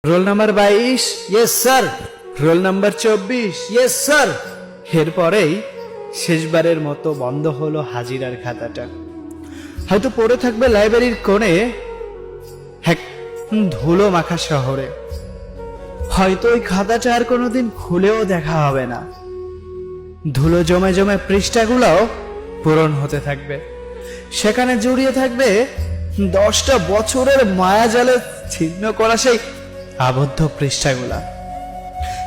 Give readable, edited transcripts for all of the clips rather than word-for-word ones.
Roll number 22। Yes sir. Roll number 24। Yes sir. এরপরেই শেষবারের মতো বন্ধ হলো হাজিরার খাতাটা। হয়তো পড়ে থাকবে লাইব্রেরির কোণে এক ধুলো মাখা শহরে। হয়তো ওই খাতাটা আর কোনোদিন খুলেও দেখা হবে না। ধুলো জমে জমে পৃষ্ঠাগুলোও পূরণ হতে থাকবে। সেখানে জড়িয়ে থাকবে 10টা বছরের মায়াজালে ছিন্ন করা সেই আবদ্ধ পৃষ্ঠাগুলা।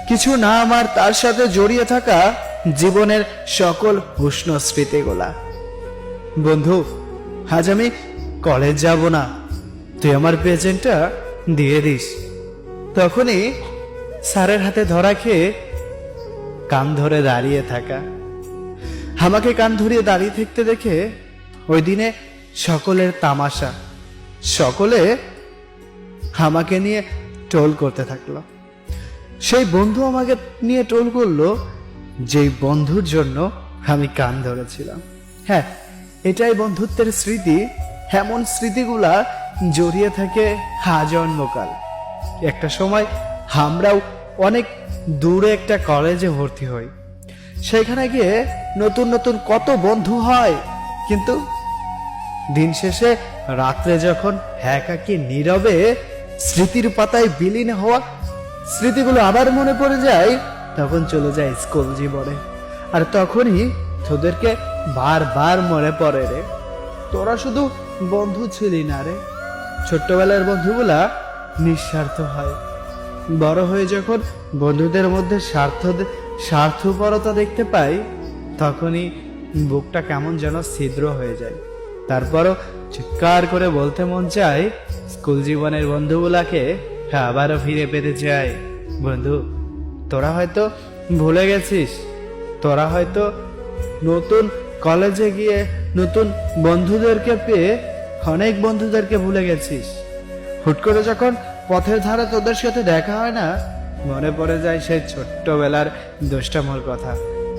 কিছু নাম আর তার সাথে জড়িয়ে থাকা জীবনের সকল উষ্ণ স্মৃতিগুলা। বন্ধু, আজ আমি কলেজ যাব না, তুই আমার প্রেজেন্টটা দিয়ে দিস। তখনই স্যারের হাতে ধরা খেয়ে কান ধরে দাঁড়িয়ে থাকা। আমাকে কান ধরিয়ে দাঁড়িয়ে থাকতে দেখে ওই দিনে সকলের তামাশা, সকলে আমাকে নিয়ে টোল করতে থাকলো। সেই বন্ধু আমাকে নিয়ে টোল করলো, যেই বন্ধুর জন্য আমি কান ধরেছিলাম। হ্যাঁ, এটাই বন্ধুত্বের স্মৃতি। এমন স্মৃতিগুলা জড়িয়ে থাকে আজন্মকাল। একটা সময় আমরাও অনেক দূরে একটা কলেজে ভর্তি হই। সেখানে গিয়ে নতুন নতুন কত বন্ধু হয়, কিন্তু দিন শেষে রাত্রে যখন একাকী নীরবে স্মৃতির পাতায় বিলীন হওয়া স্মৃতিগুলো আবার মনে পড়ে যায়, তখন চলে যায় স্কুল জীবনে। আর তখনই তোদেরকে বারবার মনে পড়ে রে, তোরা শুধু বন্ধু ছিলি না রে। ছোট্টবেলার বন্ধুগুলা নিঃস্বার্থ হয়, বড় হয়ে যখন বন্ধুদের মধ্যে স্বার্থপরতা দেখতে পাই, তখনই বুকটা কেমন যেন ছিদ্র হয়ে যায়। তারপরও চিৎকার করে বলতে মন চায়, স্কুল জীবনের বন্ধুগুলাকে আবারও ফিরে পেতে চাই। বন্ধু, তোরা হয়তো ভুলে গেছিস, তোরা হয়তো নতুন কলেজে গিয়ে নতুন বন্ধুদেরকে পেয়ে অনেক বন্ধুদেরকে ভুলে গেছিস। হুট করে যখন পথের ধারে তোদের সাথে দেখা হয় না, মনে পড়ে যায় সেই ছোট্টবেলার দুষ্টামোর কথা,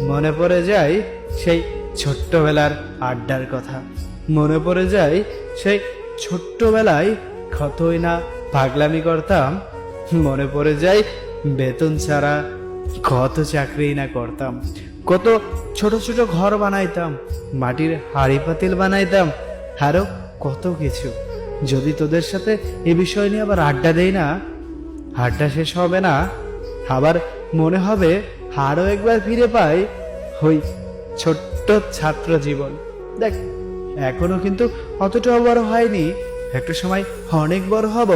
মনে পড়ে যায় সেই ছোট্টবেলার আড্ডার কথা, মনে পড়ে যায় সেই ছোট্টবেলায় কতই না পাগলামি করতাম, মনে পড়ে যায় বেতন ছাড়া কত চাকরি না করতাম, কত ছোট ছোট ঘর বানাইতাম, মাটির হাড়ি পাতিল বানাইতাম, আরো কত কিছু। যদি তোদের সাথে এই বিষয় নিয়ে আবার আড্ডা দেই না, আড্ডা শেষ হবে না, আবার মনে হবে আরো একবার ফিরে পাই ওই ছোট্ট ছাত্র জীবন। দেখ, এখনো কিন্তু অতটাও বড় হয়নি, একটা সময় অনেক বড় হব,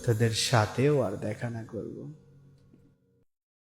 তোদের সাথেও আর দেখা না করবো।